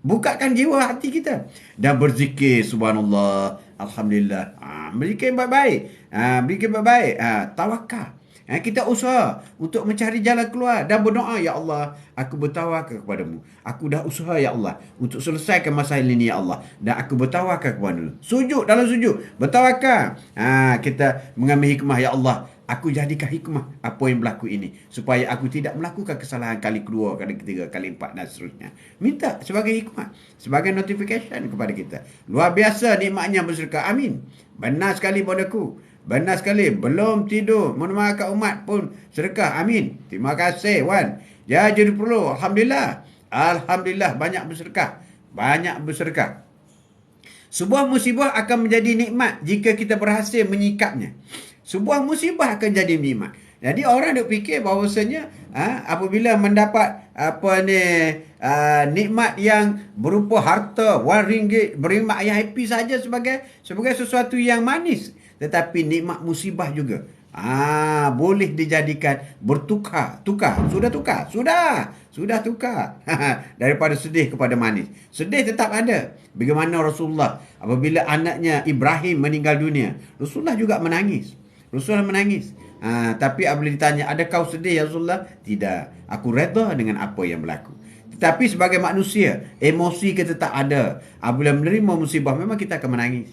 Bukakan jiwa hati kita. Dan berzikir, subhanallah, alhamdulillah. Berzikir baik-baik. Berzikir baik-baik. Tawakal. Kita usaha untuk mencari jalan keluar dan berdoa, ya Allah, aku bertawakal kepadamu. Aku dah usaha, ya Allah, untuk selesaikan masalah ini, ya Allah. Dan aku bertawakal kepadamu. Sujud, dalam sujud, bertawakal. Kita mengambil hikmah, ya Allah. Aku jadikan hikmah apa yang berlaku ini, supaya aku tidak melakukan kesalahan kali kedua, kali ketiga, kali empat dan seterusnya. Minta sebagai hikmah, sebagai notification kepada kita. Luar biasa nikmatnya bersedekah. Amin. Benar sekali bodohku. Benar sekali. Belum tidur menemani umat pun sedekah. Amin. Terima kasih, Wan. Ya, jadi perlu. Alhamdulillah. Alhamdulillah banyak bersedekah. Banyak bersedekah. Sebuah musibah akan menjadi nikmat jika kita berhasil menyikapnya. Sebuah musibah akan jadi nikmat. Jadi orang duk fikir bahawasanya apabila mendapat apa ni, nikmat yang berupa harta, RM1 bernikmat yang happy saja sebagai sesuatu yang manis. Tetapi nikmat musibah juga. Boleh dijadikan bertukar. Sudah tukar. Daripada sedih kepada manis. Sedih tetap ada. Bagaimana Rasulullah apabila anaknya Ibrahim meninggal dunia, Rasulullah juga menangis. Tapi apabila ditanya, ada kau sedih ya Rasulullah? Tidak. Aku redha dengan apa yang berlaku. Tetapi sebagai manusia, emosi kita tak ada. Apabila menerima musibah, memang kita akan menangis.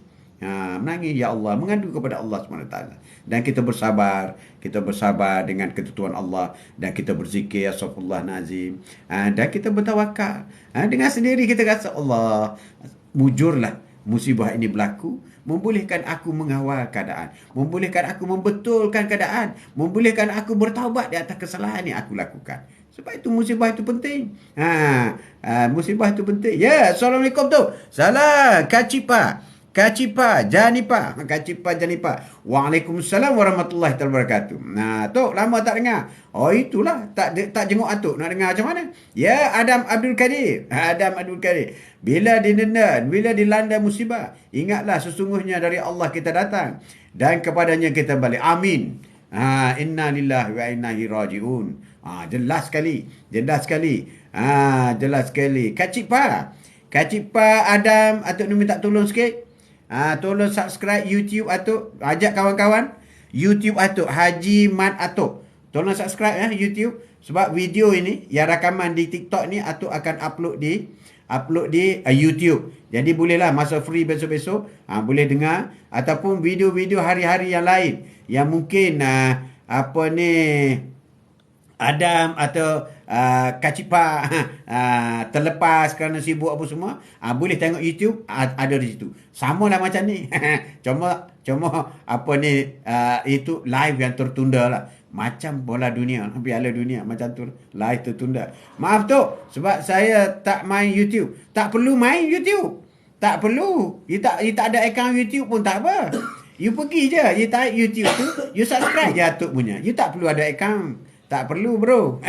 Menangis, ya Allah, mengadu kepada Allah SWT. Dan kita bersabar dengan ketentuan Allah. Dan kita berzikir, Astaghfirullahalazim. Dan kita bertawakal. Dengan sendiri kita rasa, Allah, mujurlah musibah ini berlaku, membolehkan aku mengawal keadaan, membolehkan aku membetulkan keadaan, membolehkan aku bertaubat di atas kesalahan yang aku lakukan. Sebab itu musibah itu penting. Musibah itu penting. Ya, Assalamualaikum tu. Salam, Kacipa Janipa. Waalaikumsalam warahmatullahi wabarakatuh. Tok lama tak dengar. Itulah tak jenguk atuk nak dengar macam mana. Ya, Adam Abdul Kadir. Bila dilanda musibah, ingatlah sesungguhnya dari Allah kita datang dan kepadanya kita balik. Amin. Inna lillahi wa inna ilaihi rajiun. Jelas sekali. Kacipa Adam, atuk ni minta tolong sikit. Tolong subscribe YouTube atuk. Ajak kawan-kawan YouTube atuk Haji Mat Atuk. Tolong subscribe YouTube. Sebab video ini yang rakaman di TikTok ni atuk akan upload di YouTube. Jadi bolehlah masa free besok-besok boleh dengar. Ataupun video-video hari-hari yang lain yang mungkin Adam atau Kacipa terlepas kerana sibuk apa semua, boleh tengok YouTube, ada di situ. Sama lah macam ni. Cuma itu live yang tertunda lah. Macam bola dunia, Piala Dunia macam tu, live tertunda. Maaf tu, sebab saya tak main YouTube. Tak perlu main YouTube. Tak perlu. You tak ada account YouTube pun tak apa. You pergi je, you type YouTube tu, you subscribe je atuk punya. You tak perlu ada account. Tak perlu, bro.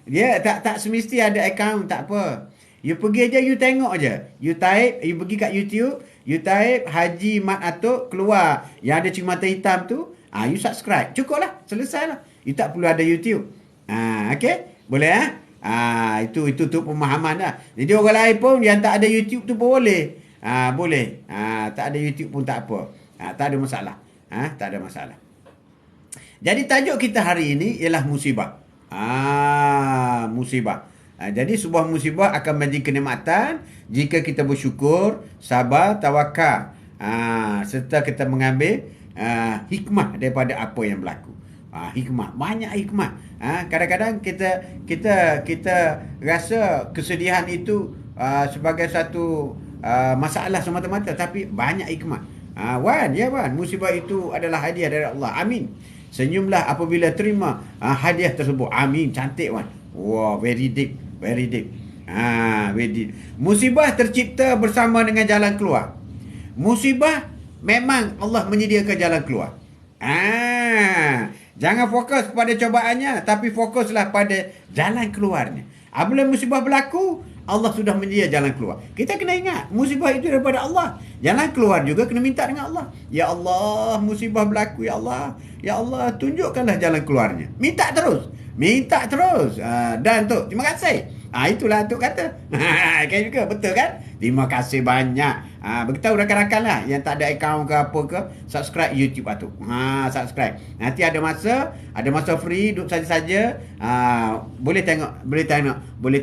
Dia tak semesti ada account, tak apa. You pergi aja, you tengok aja. You type, you pergi kat YouTube, you type Haji Mat Atuk, keluar yang ada cermin mata hitam tu, you subscribe. Cukup lah, selesai lah. You tak perlu ada YouTube. Okay? Boleh itu tu pemahaman dah. Jadi orang lain pun yang tak ada YouTube tu pun boleh. Boleh. Tak ada YouTube pun tak apa. Tak ada masalah. Tak ada masalah. Jadi tajuk kita hari ini ialah musibah. Musibah. Jadi sebuah musibah akan menjadi kenikmatan jika kita bersyukur, sabar, tawakal. Serta kita mengambil hikmah daripada apa yang berlaku. Hikmah, banyak hikmah. Kadang-kadang kita rasa kesedihan itu sebagai satu masalah semata-mata, tapi banyak hikmah. Wan, musibah itu adalah hadiah dari Allah. Amin. Senyumlah apabila terima hadiah tersebut. Amin. Cantik, Wan. Wow, very deep. Very deep. Musibah tercipta bersama dengan jalan keluar. Musibah memang Allah menyediakan jalan keluar. Jangan fokus kepada cobaannya, tapi fokuslah pada jalan keluarnya. Apabila musibah berlaku, Allah sudah menyedia jalan keluar. Kita kena ingat, musibah itu daripada Allah. Jalan keluar juga kena minta dengan Allah. Ya Allah, musibah berlaku, ya Allah. Ya Allah, tunjukkanlah jalan keluarnya. Minta terus. Dan tu, terima kasih. Itulah Atuk kata. Kan juga, betul kan? Terima kasih banyak. Beritahu rakan-rakan lah yang tak ada akaun ke apa ke, subscribe YouTube Atuk. Subscribe. Nanti ada masa free, duduk saja-saja. Boleh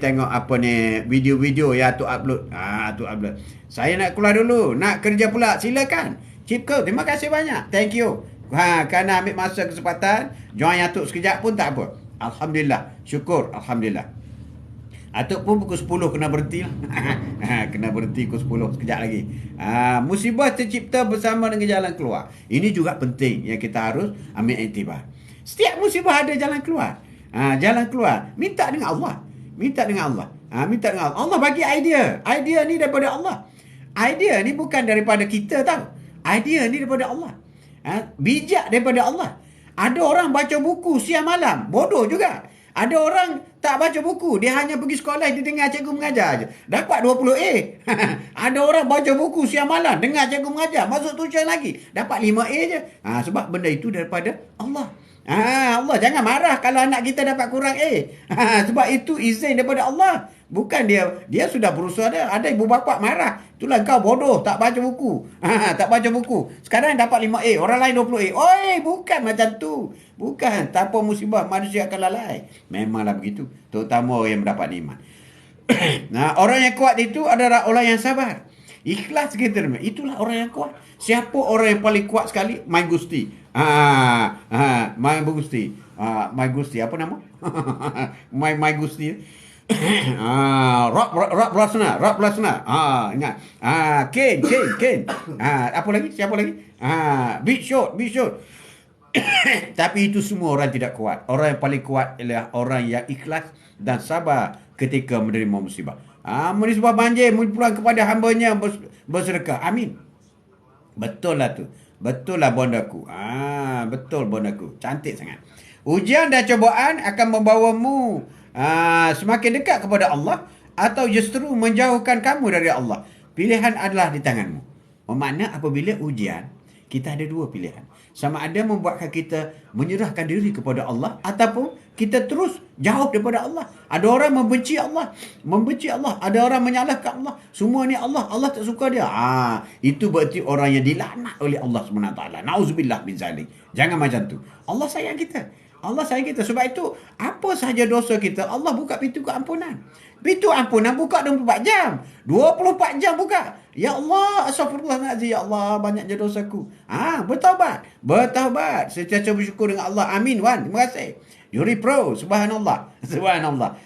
tengok apa ni, video-video yang Atuk upload. Atuk upload. Saya nak keluar dulu, nak kerja pula. Silakan. Cipko, terima kasih banyak. Thank you. Kerana ambil masa kesempatan, join Atuk sekejap pun tak apa. Alhamdulillah. Syukur. Alhamdulillah. Atuk pun pukul 10 kena berhenti lah. Kena berhenti pukul 10 sekejap lagi. Musibah tercipta bersama dengan jalan keluar. Ini juga penting yang kita harus ambil iktibar. Setiap musibah ada jalan keluar. Jalan keluar. Minta dengan Allah. Allah bagi idea. Idea ni daripada Allah. Idea ni bukan daripada kita tau. Idea ni daripada Allah. Bijak daripada Allah. Ada orang baca buku siang malam, bodoh juga. Ada orang Tak baca buku. Dia hanya pergi sekolah, dia dengar cikgu mengajar je. Dapat 20A. Ada orang baca buku siang malam, dengar cikgu mengajar, masuk tuition lagi. Dapat 5A je. Sebab benda itu daripada Allah. Allah jangan marah kalau anak kita dapat kurang A. Sebab itu izin daripada Allah. Bukan dia sudah berusaha dia. Ada ibu bapa marah. Itulah kau bodoh, tak baca buku. Tak baca buku. Sekarang dapat 5A, orang lain 20A. Oi, bukan macam tu. Bukan, tanpa musibah manusia akan lalai. Memanglah begitu. Terutama orang yang mendapat nikmat. Orang yang kuat itu adalah orang yang sabar. Ikhlas kita. Itulah orang yang kuat. Siapa orang yang paling kuat sekali? My Gusti. My Gusti. My Gusti. Apa nama? My Gusti. Rock Lesnar. Ingat. Kane. Apa lagi? Siapa lagi? Big Show. Tapi itu semua orang tidak kuat. Orang yang paling kuat ialah orang yang ikhlas dan sabar ketika menerima musibah. Musibah banjir pulang kepada hamba-Nya bersedekah. Amin. Betul lah tu. Betul lah bondaku. Betul bondaku. Cantik sangat. Ujian dan cubaan akan membawamu semakin dekat kepada Allah atau justru menjauhkan kamu dari Allah. Pilihan adalah di tanganmu. Bermakna apabila ujian, kita ada dua pilihan. Sama ada membuatkan kita menyerahkan diri kepada Allah ataupun kita terus jauh daripada Allah. Ada orang membenci Allah. Ada orang menyalahkan Allah. Semua ni Allah tak suka dia. Itu berarti orang yang dilaknat oleh Allah SWT. Na'udzubillah min zalik. Jangan macam tu. Allah sayang kita. Sebab itu, apa sahaja dosa kita, Allah buka pintu keampunan. Pintu ampunan buka 24 jam. 24 jam buka. Ya Allah, astagfirullahaladzim. Ya Allah, banyaknya dosaku. Bertaubat. Sentiasa bersyukur dengan Allah. Amin, Wan. Terima kasih. Yuri Pro. Subhanallah.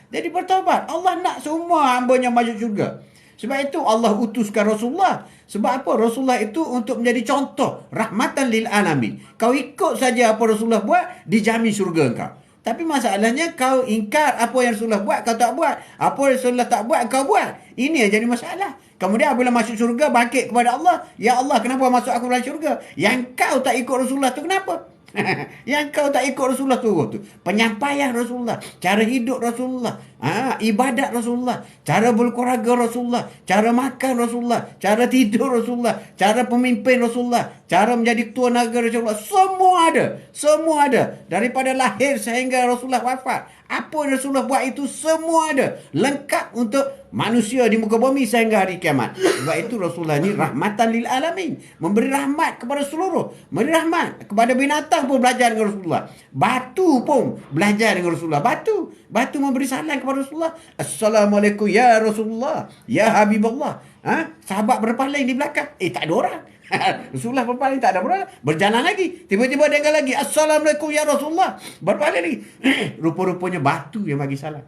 Jadi bertaubat. Allah nak semua hamba-Nya masuk syurga. Sebab itu Allah utuskan Rasulullah. Sebab apa? Rasulullah itu untuk menjadi contoh. Rahmatan lil alamin. Kau ikut saja apa Rasulullah buat, dijamin syurga kau. Tapi masalahnya kau ingkar apa yang Rasulullah buat, kau tak buat. Apa yang Rasulullah tak buat, kau buat. Ini yang jadi masalah. Kemudian apabila masuk syurga, bangkit kepada Allah. Ya Allah, kenapa masuk aku dalam syurga? Yang kau tak ikut Rasulullah tu kenapa? Yang kau tak ikut Rasulullah tu penyampaian Rasulullah, cara hidup Rasulullah, ibadat Rasulullah, cara berkeluarga Rasulullah, cara makan Rasulullah, cara tidur Rasulullah, cara pemimpin Rasulullah, cara menjadi ketua negara Rasulullah. Semua ada daripada lahir sehingga Rasulullah wafat. Apa yang Rasulullah buat itu semua ada. Lengkap untuk manusia di muka bumi sehingga hari kiamat. Sebab itu Rasulullah ni rahmatan lil alamin. Memberi rahmat kepada seluruh. Memberi rahmat kepada binatang pun belajar dengan Rasulullah. Batu pun belajar dengan Rasulullah. Batu memberi salam kepada Rasulullah. Assalamualaikum ya Rasulullah. Ya Habibullah. Sahabat berpaling di belakang. Tak ada orang. Rasulullah berpaling, tak ada orang. Berjalan lagi. Tiba-tiba dengar lagi. Assalamualaikum ya Rasulullah. Berpaling lagi. Rupa-rupanya batu yang bagi salam.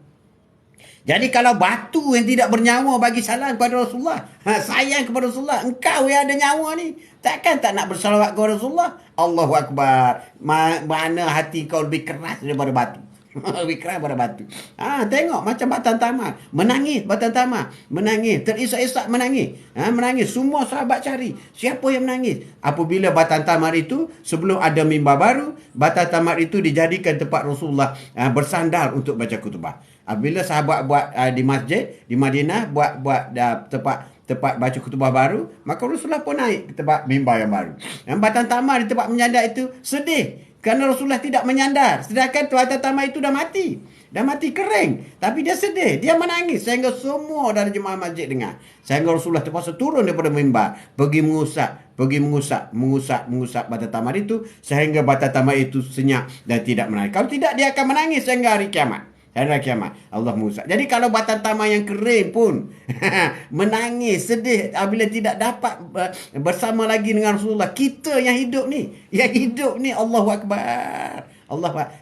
Jadi kalau batu yang tidak bernyawa bagi salam kepada Rasulullah, sayang kepada Rasulullah, engkau yang ada nyawa ni, takkan tak nak bersalawat kepada Rasulullah? Allahu Akbar. Mana hati kau lebih keras daripada batu? Lebih keras daripada batu. Tengok macam Batan Tamar. Menangis Batan Tamar. Menangis. Terisak-isak menangis. Menangis. Semua sahabat cari. Siapa yang menangis? Apabila Batan Tamar itu, sebelum ada mimbar baru, Batan Tamar itu dijadikan tempat Rasulullah bersandar untuk baca khutbah. Apabila sahabat buat di masjid, di Madinah, buat tempat baca khutbah baru, maka Rasulullah pun naik ke tempat mimbar yang baru. Yang Batan Tamar di tempat menyandar itu sedih. Kerana Rasulullah tidak menyandar. Sedangkan Batan Tamar itu dah mati. Dah mati kering. Tapi dia sedih. Dia menangis. Sehingga semua dari jemaah masjid dengar. Sehingga Rasulullah terpaksa turun daripada mimbar. Pergi mengusap Batan Tamar itu. Sehingga Batan Tamar itu senyap dan tidak menangis. Kalau tidak, dia akan menangis sehingga hari kiamat. Hari kiamat Allah mengusap. Jadi kalau Batan Tamar yang kering pun menangis, sedih apabila tidak dapat bersama lagi dengan Rasulullah, kita yang hidup ni, Allahu Akbar.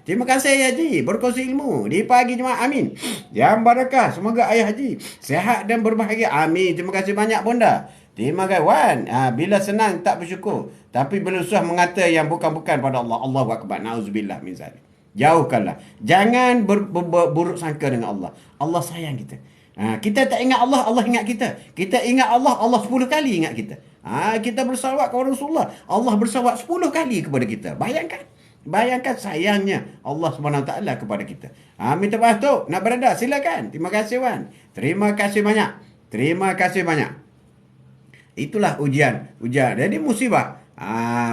Terima kasih Ayah Haji berkongsi ilmu di pagi Jumaat. Amin. Yang barakah. Semoga Ayah Haji sihat dan berbahagia. Amin. Terima kasih banyak Bonda. Terima kasih Wan. Bila senang tak bersyukur, tapi bila susah mengata yang bukan-bukan pada Allah. Allahu Akbar. Na'udzubillah min zalik. Jauhkanlah. Jangan buruk sangka dengan Allah. Allah sayang kita. Kita tak ingat Allah, Allah ingat kita. Kita ingat Allah, Allah 10 kali ingat kita. Kita bersalawat kepada Rasulullah, Allah bersalawat 10 kali kepada kita. Bayangkan. Bayangkan sayangnya Allah SWT kepada kita. Minta maaf tu, nak berada, silakan. Terima kasih Wan. Terima kasih banyak. Terima kasih banyak. Itulah ujian. Jadi musibah.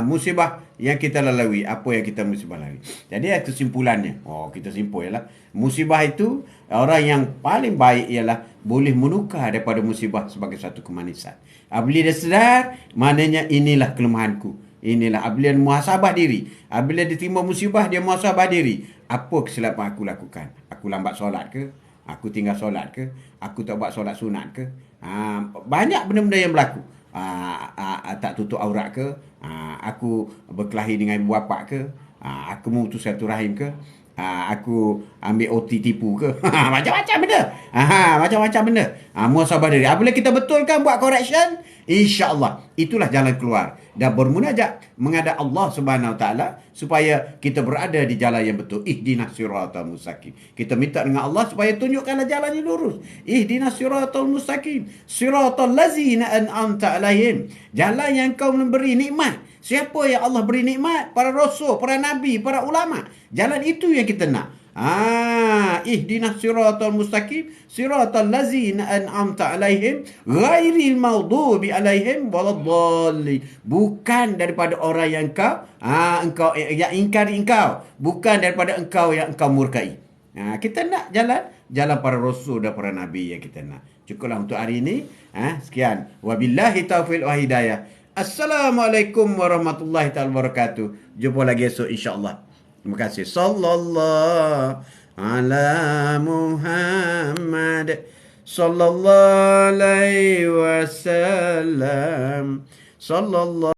Musibah yang kita lalui. Apa yang kita musibah lalui. Jadi kesimpulannya. Kita simpul ialah. Musibah itu, orang yang paling baik ialah boleh menukar daripada musibah sebagai satu kemanisan. Apabila dia sedar, maknanya inilah kelemahanku. Inilah apabila dia muhasabah diri. Apabila dia terima musibah, dia muhasabah diri. Apa kesilapan aku lakukan? Aku lambat solat ke? Aku tinggal solat ke? Aku tak buat solat sunat ke? Banyak benda-benda yang berlaku. Tak tutup aurat ke? Aku berkelahi dengan ibu bapa ke? Aku memutus satu rahim ke? Aku ambil OT tipu ke? Macam-macam benda. Macam-macam benda. Muhasabah diri. Apabila kita betulkan buat correction, insya-Allah itulah jalan keluar. Dan bermunajat menghadap Allah Subhanahu Wa Taala supaya kita berada di jalan yang betul. Ihdinas siratal mustaqim. Kita minta dengan Allah supaya tunjukkanlah jalan yang lurus. Ihdinas siratal mustaqim. Siratal ladzina an'amta alaihim. Jalan yang kau memberi nikmat. Siapa yang Allah beri nikmat? Para rasul, para nabi, para ulama. Jalan itu yang kita nak. Ihdinas siratal mustaqim, siratal ladzina an'amta alaihim, ghairil maghdubi alaihim waladdallin. Bukan daripada orang yang engkau yang ingkari engkau, bukan daripada engkau yang engkau murkai. Kita nak jalan para rasul dan para nabi yang kita nak. Cukuplah untuk hari ini. Sekian. Wabillahi taufiq wa hidayah. Assalamualaikum warahmatullahi wabarakatuh. Jumpa lagi esok insya-Allah. Terima kasih. Sallallahu ala Muhammad sallallahu alaihi wasallam. Sallallahu